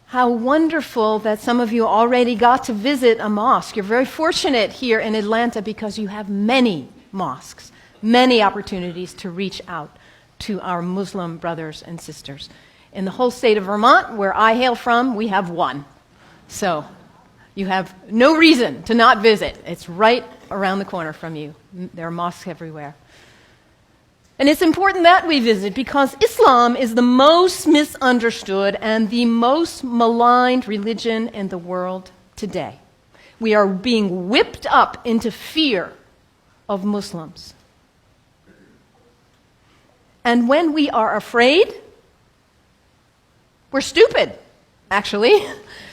How wonderful that some of you already got to visit a mosque. You're very fortunate here in Atlanta because you have many mosques, many opportunities to reach out to our Muslim brothers and sisters. In the whole state of Vermont, where I hail from, we have one. So you have no reason to not visit. It's right around the corner from you. There are mosques everywhere. And it's important that we visit because Islam is the most misunderstood and the most maligned religion in the world today. We are being whipped up into fear of Muslims. And when we are afraid, we're stupid, actually.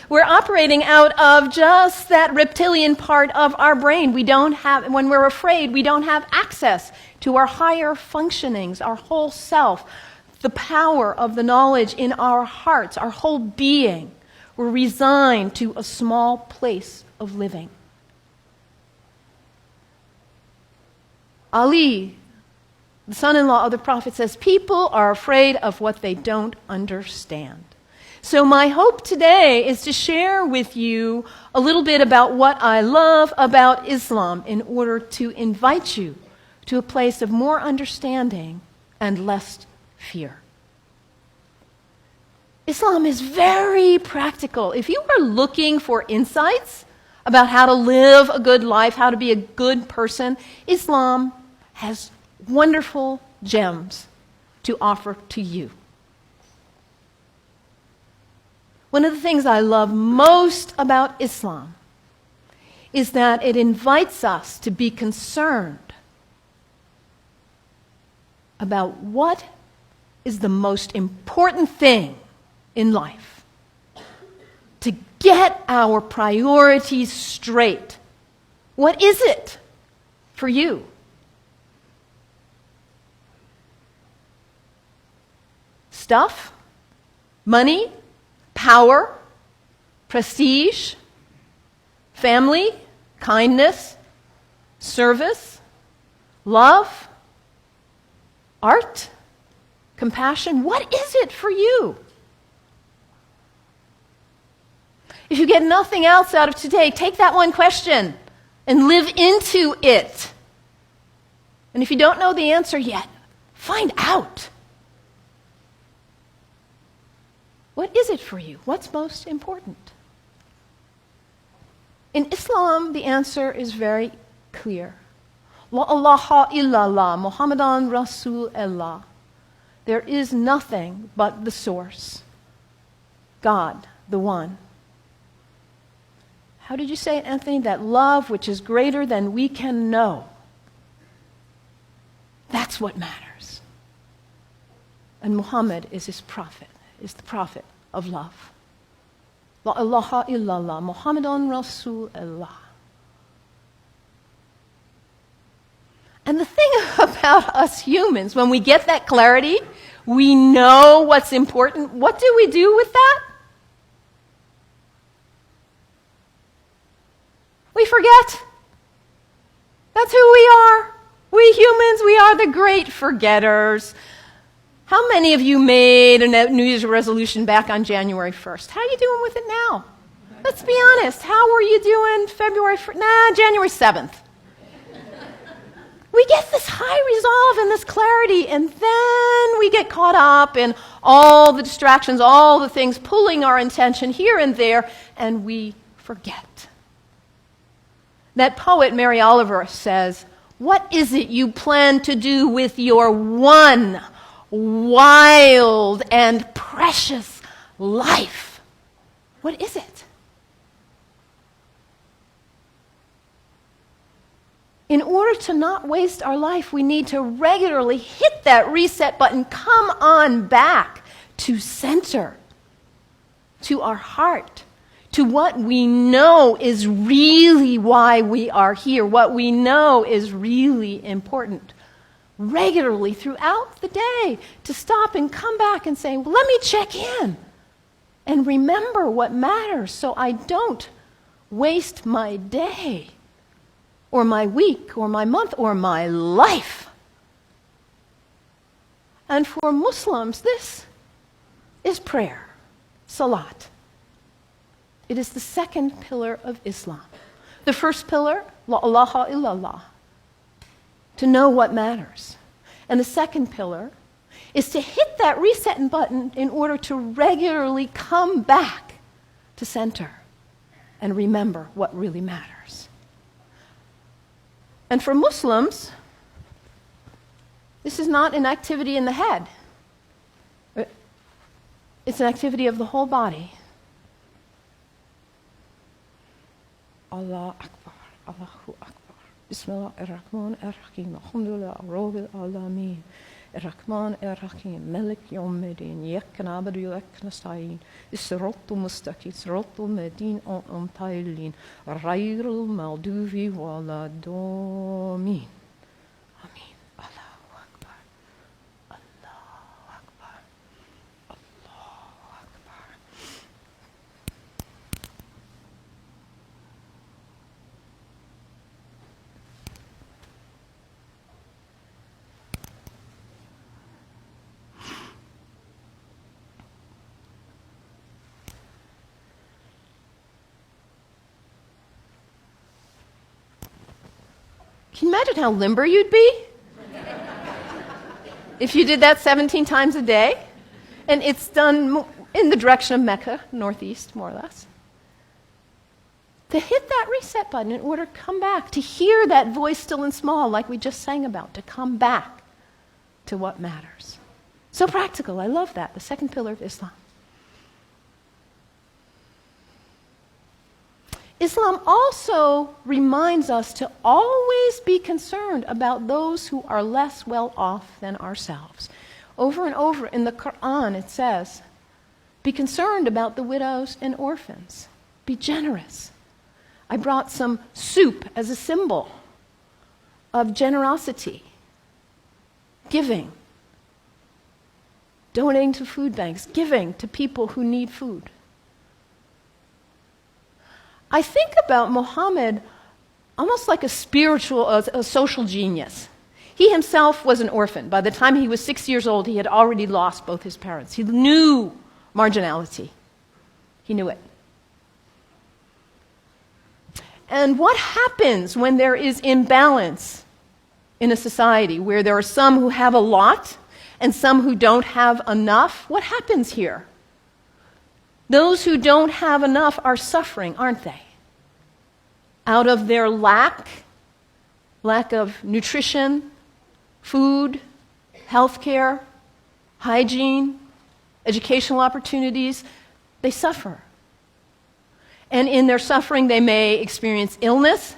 We're operating out of just that reptilian part of our brain. When we're afraid, we don't have access to our higher functionings, our whole self, the power of the knowledge in our hearts, our whole being. We're resigned to a small place of living. Ali, the son-in-law of the Prophet, says, people are afraid of what they don't understand. So my hope today is to share with you a little bit about what I love about Islam in order to invite you to a place of more understanding and less fear. Islam is very practical. If you are looking for insights about how to live a good life, how to be a good person, Islam has wonderful gems to offer to you. One of the things I love most about Islam is that it invites us to be concerned about what is the most important thing in life. To get our priorities straight. What is it for you? Stuff? Money? Power, prestige, family, kindness, service, love, art, compassion. What is it for you? If you get nothing else out of today, take that one question and live into it. And if you don't know the answer yet, find out. What is it for you? What's most important? In Islam, the answer is very clear. La ilaha illallah, Muhammadan Rasulullah. There is nothing but the source. God, the one. How did you say it, Anthony? That love which is greater than we can know. That's what matters. And Muhammad is his prophet. Is the prophet of love. La ilaha illallah, Muhammadan Rasulullah. And the thing about us humans, when we get that clarity, we know what's important. What do we do with that? We forget. That's who we are. We humans, we are the great forgetters. How many of you made a New Year's resolution back on January 1st? How are you doing with it now? Let's be honest. How were you doing February 1st? January 7th. We get this high resolve and this clarity, and then we get caught up in all the distractions, all the things pulling our attention here and there, and we forget. That poet, Mary Oliver, says, what is it you plan to do with your one wild and precious life? What is it? In order to not waste our life, we need to regularly hit that reset button, come on back to center, to our heart, to what we know is really why we are here, what we know is really important. Regularly throughout the day to stop and come back and say, well, let me check in and remember what matters so I don't waste my day or my week or my month or my life. And for Muslims, this is prayer, salat. It is the second pillar of Islam. The first pillar, la ilaha illallah, to know what matters. And the second pillar is to hit that reset button in order to regularly come back to center and remember what really matters. And for Muslims, this is not an activity in the head. It's an activity of the whole body. Allah Akbar, Allahu Akbar. Bismillah ar-Rahman ar-Rahim. Alhamdulillah, Rabbil Alameen. Ar-Rahman ar-Rahim. Malik Yawmiddin. Iyyaka na'budu wa iyyaka nasta'in. As-siratal mustaqim. Siratal ladhina an'amta 'alayhim. Ghayril maghdubi waladdallin. Amin. Allahu Akbar. Allahu Akbar. Allahu Akbar. Can you imagine how limber you'd be if you did that 17 times a day? And it's done in the direction of Mecca, northeast, more or less. To hit that reset button in order to come back, to hear that voice still and small, like we just sang about, to come back to what matters. So practical. I love that. The second pillar of Islam. Islam also reminds us to always be concerned about those who are less well off than ourselves. Over and over in the Quran it says, be concerned about the widows and orphans. Be generous. I brought some soup as a symbol of generosity, giving, donating to food banks, giving to people who need food. I think about Muhammad almost like a spiritual, a social genius. He himself was an orphan. By the time he was 6 years old, he had already lost both his parents. He knew marginality. He knew it. And what happens when there is imbalance in a society where there are some who have a lot and some who don't have enough? What happens here? Those who don't have enough are suffering, aren't they? Out of their lack of nutrition, food, healthcare, hygiene, educational opportunities, they suffer. And in their suffering, they may experience illness.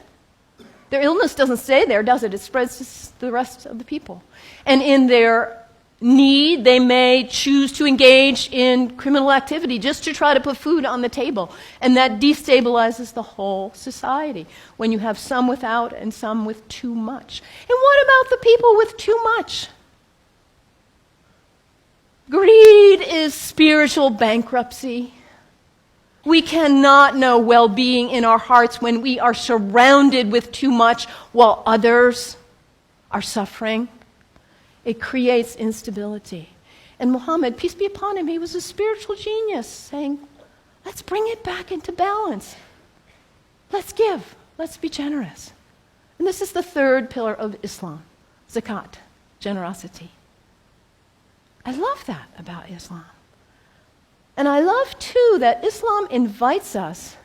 Their illness doesn't stay there, does it? It spreads to the rest of the people. And in their need, they may choose to engage in criminal activity just to try to put food on the table. And that destabilizes the whole society when you have some without and some with too much. And what about the people with too much? Greed is spiritual bankruptcy. We cannot know well-being in our hearts when we are surrounded with too much while others are suffering. It creates instability. And Muhammad, peace be upon him, he was a spiritual genius, saying, let's bring it back into balance. Let's give. Let's be generous. And this is the third pillar of Islam, zakat, generosity. I love that about Islam. And I love, too, that Islam invites us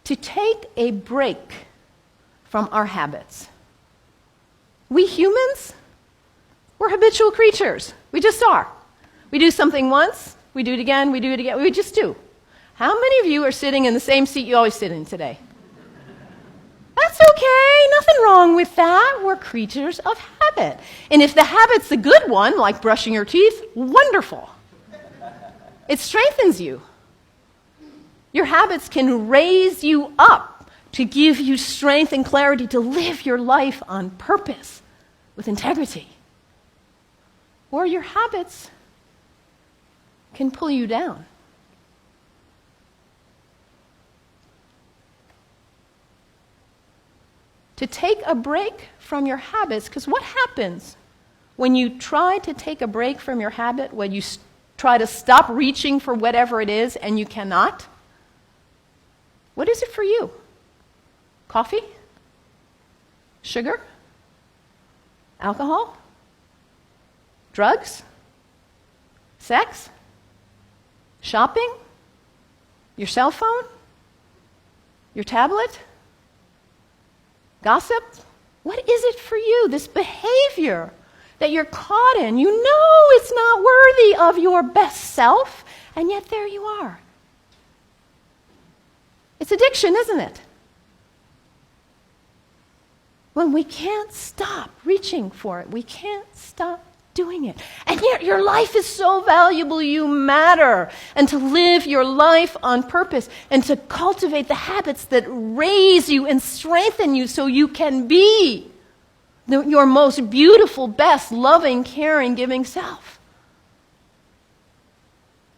to take a break from our habits. We humans, we're habitual creatures. We just are. We do something once, we do it again, we do it again. We just do. How many of you are sitting in the same seat you always sit in today? That's okay. Nothing wrong with that. We're creatures of habit. And if the habit's the good one, like brushing your teeth, wonderful. It strengthens you. Your habits can raise you up to give you strength and clarity to live your life on purpose with integrity. Or your habits can pull you down. To take a break from your habits, because what happens when you try to take a break from your habit, when you try to stop reaching for whatever it is and you cannot? What is it for you? Coffee? Sugar? Alcohol? Drugs? Sex? Shopping? Your cell phone? Your tablet? Gossip? What is it for you, this behavior that you're caught in? You know it's not worthy of your best self, and yet there you are. It's addiction, isn't it? When we can't stop reaching for it, we can't stop doing it. And yet your life is so valuable, you matter. And to live your life on purpose and to cultivate the habits that raise you and strengthen you so you can be your most beautiful, best, loving, caring, giving self.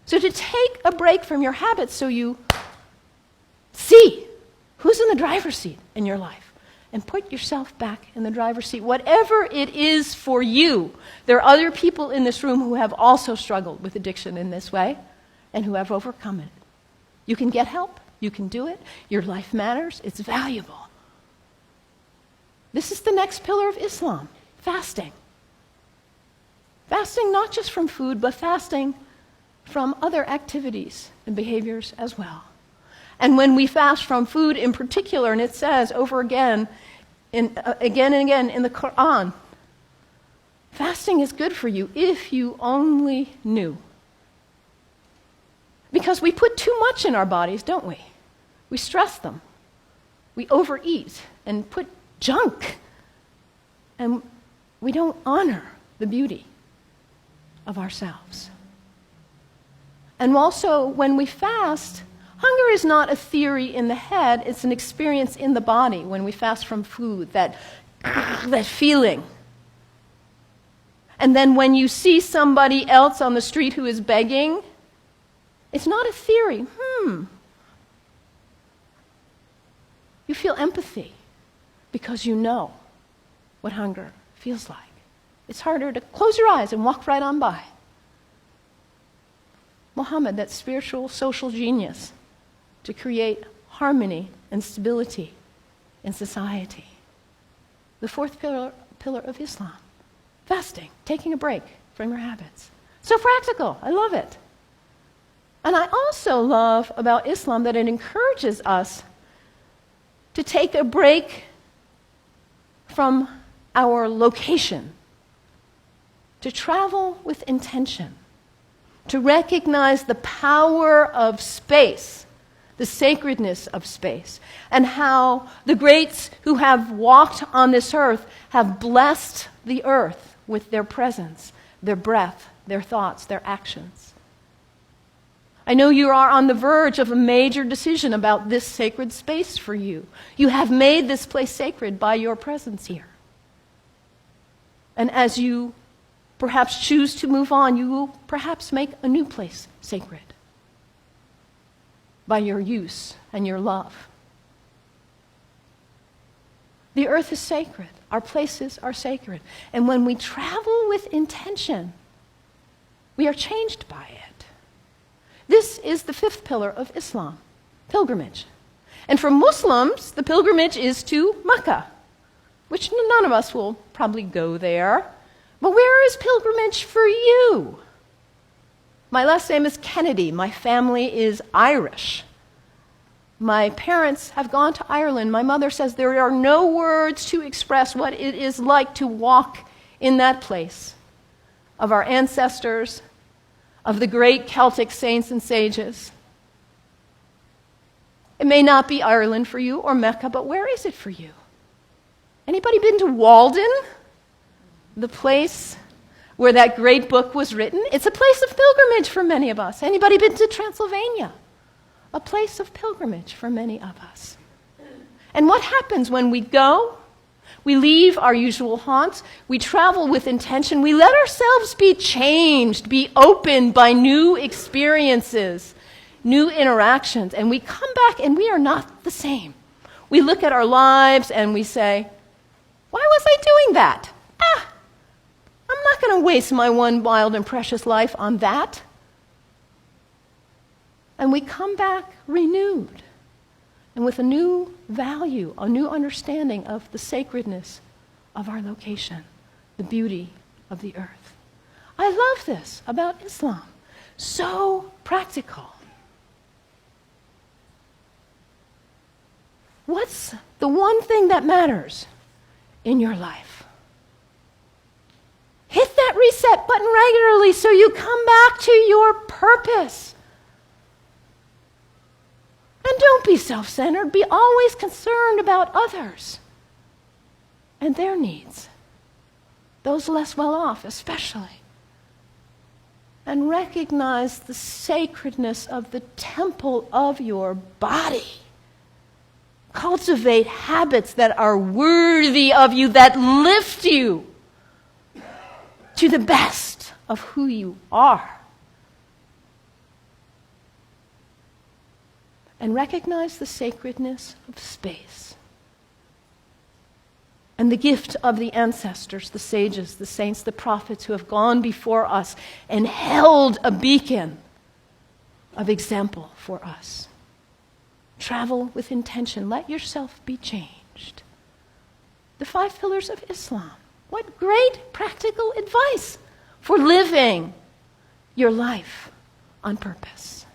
So to take a break from your habits so you see who's in the driver's seat in your life. And put yourself back in the driver's seat. Whatever it is for you. There are other people in this room who have also struggled with addiction in this way and who have overcome it. You can get help. You can do it. Your life matters. It's valuable. This is the next pillar of Islam, fasting. Fasting not just from food, but fasting from other activities and behaviors as well. And when we fast from food in particular, and it says over again and again in the Quran, fasting is good for you if you only knew. Because we put too much in our bodies, don't we? We stress them. We overeat and put junk. And we don't honor the beauty of ourselves. And also, when we fast, hunger is not a theory in the head, it's an experience in the body when we fast from food, that feeling. And then when you see somebody else on the street who is begging, it's not a theory. You feel empathy because you know what hunger feels like. It's harder to close your eyes and walk right on by. Muhammad, that spiritual, social genius, to create harmony and stability in society. The fourth pillar of Islam, fasting, taking a break from your habits. So practical, I love it. And I also love about Islam that it encourages us to take a break from our location, to travel with intention, to recognize the power of space, the sacredness of space, and how the greats who have walked on this earth have blessed the earth with their presence, their breath, their thoughts, their actions. I know you are on the verge of a major decision about this sacred space for you. You have made this place sacred by your presence here. And as you perhaps choose to move on, you will perhaps make a new place sacred by your use and your love. The earth is sacred. Our places are sacred. And when we travel with intention, we are changed by it. This is the fifth pillar of Islam, pilgrimage. And for Muslims, the pilgrimage is to Mecca, which none of us will probably go there. But where is pilgrimage for you? My last name is Kennedy. My family is Irish. My parents have gone to Ireland. My mother says there are no words to express what it is like to walk in that place of our ancestors, of the great Celtic saints and sages. It may not be Ireland for you or Mecca, but where is it for you? Anybody been to Walden? The place where that great book was written? It's a place of pilgrimage for many of us. Anybody been to Transylvania? A place of pilgrimage for many of us. And what happens when we go? We leave our usual haunts. We travel with intention. We let ourselves be changed, be opened by new experiences, new interactions. And we come back and we are not the same. We look at our lives and we say, why was I doing that? I'm not going to waste my one wild and precious life on that. And we come back renewed and with a new value, a new understanding of the sacredness of our location, the beauty of the earth. I love this about Islam. So practical. What's the one thing that matters in your life? Hit that reset button regularly so you come back to your purpose. And don't be self-centered. Be always concerned about others and their needs, those less well off especially. And recognize the sacredness of the temple of your body. Cultivate habits that are worthy of you, that lift you to the best of who you are. And recognize the sacredness of space and the gift of the ancestors, the sages, the saints, the prophets who have gone before us and held a beacon of example for us. Travel with intention. Let yourself be changed. The 5 pillars of Islam. What great practical advice for living your life on purpose.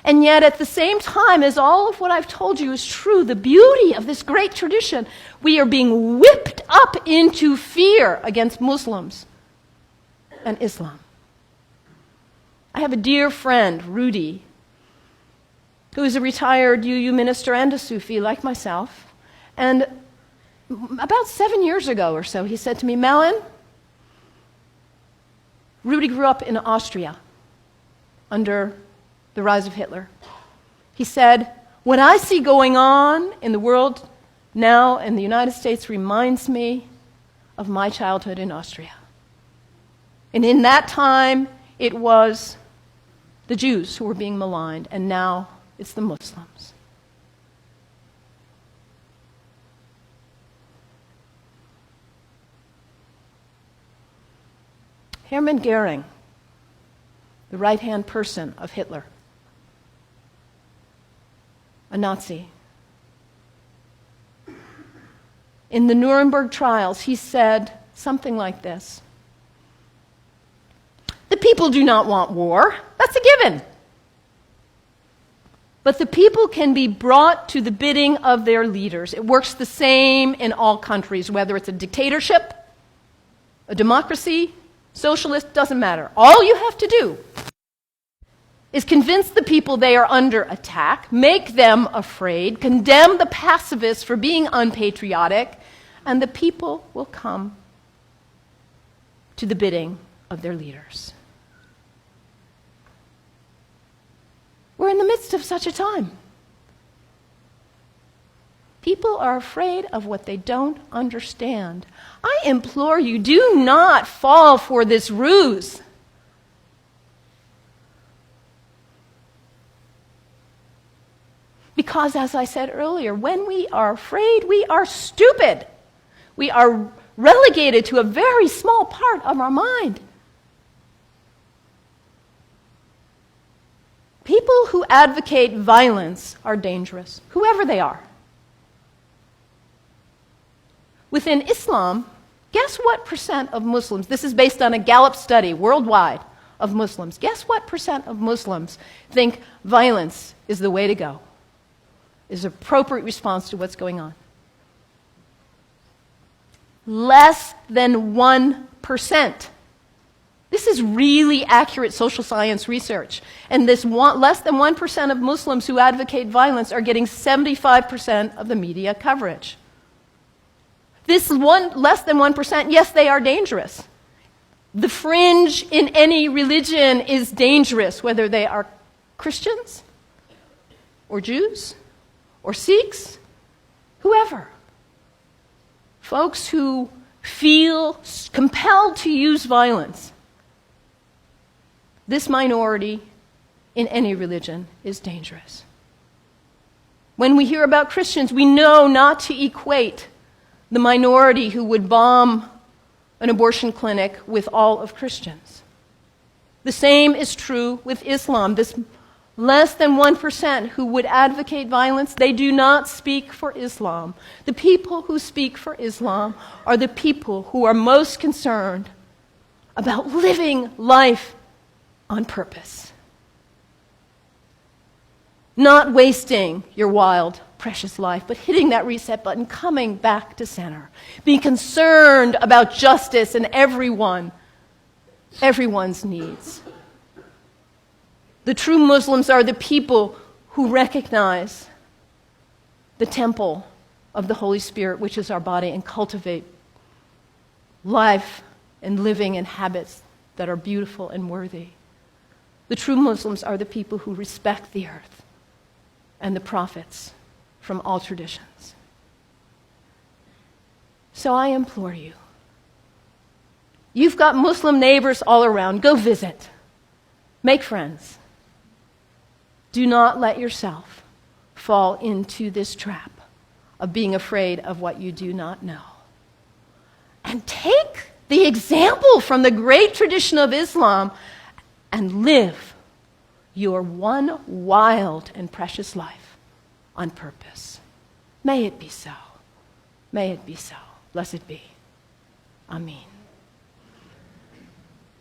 And yet, at the same time as all of what I've told you is true, the beauty of this great tradition, we are being whipped up into fear against Muslims and Islam. I have a dear friend, Rudy, who is a retired UU minister and a Sufi like myself. And about 7 years ago or so, he said to me, Mellon, Rudy grew up in Austria under the rise of Hitler. He said, what I see going on in the world now in the United States reminds me of my childhood in Austria. And in that time, it was the Jews who were being maligned, and now it's the Muslims. Hermann Goering, the right-hand person of Hitler, a Nazi. In the Nuremberg trials, he said something like this: the people do not want war. That's a given. But the people can be brought to the bidding of their leaders. It works the same in all countries, whether it's a dictatorship, a democracy, socialist, doesn't matter. All you have to do is convince the people they are under attack, make them afraid, condemn the pacifists for being unpatriotic, and the people will come to the bidding of their leaders. We're in the midst of such a time. People are afraid of what they don't understand. I implore you, do not fall for this ruse. Because, as I said earlier, when we are afraid, we are stupid. We are relegated to a very small part of our mind. People who advocate violence are dangerous, whoever they are. Within Islam, guess what percent of Muslims, this is based on a Gallup study worldwide of Muslims, guess what percent of Muslims think violence is the way to go, is an appropriate response to what's going on? Less than 1%. This is really accurate social science research. And this less than 1% of Muslims who advocate violence are getting 75% of the media coverage. This less than 1%, yes, they are dangerous. The fringe in any religion is dangerous, whether they are Christians or Jews or Sikhs, whoever. Folks who feel compelled to use violence. This minority in any religion is dangerous. When we hear about Christians, we know not to equate the minority who would bomb an abortion clinic with all of Christians. The same is true with Islam. This Less than 1% who would advocate violence, they do not speak for Islam. The people who speak for Islam are the people who are most concerned about living life on purpose. Not wasting your wild, precious life, but hitting that reset button, coming back to center. Being concerned about justice and everyone's needs. The true Muslims are the people who recognize the temple of the Holy Spirit, which is our body, and cultivate life and living and habits that are beautiful and worthy. The true Muslims are the people who respect the earth and the prophets from all traditions. So I implore you, you've got Muslim neighbors all around. Go visit. Make friends. Do not let yourself fall into this trap of being afraid of what you do not know. And take the example from the great tradition of Islam and live your one wild and precious life on purpose. May it be so. May it be so. Blessed be. Amen.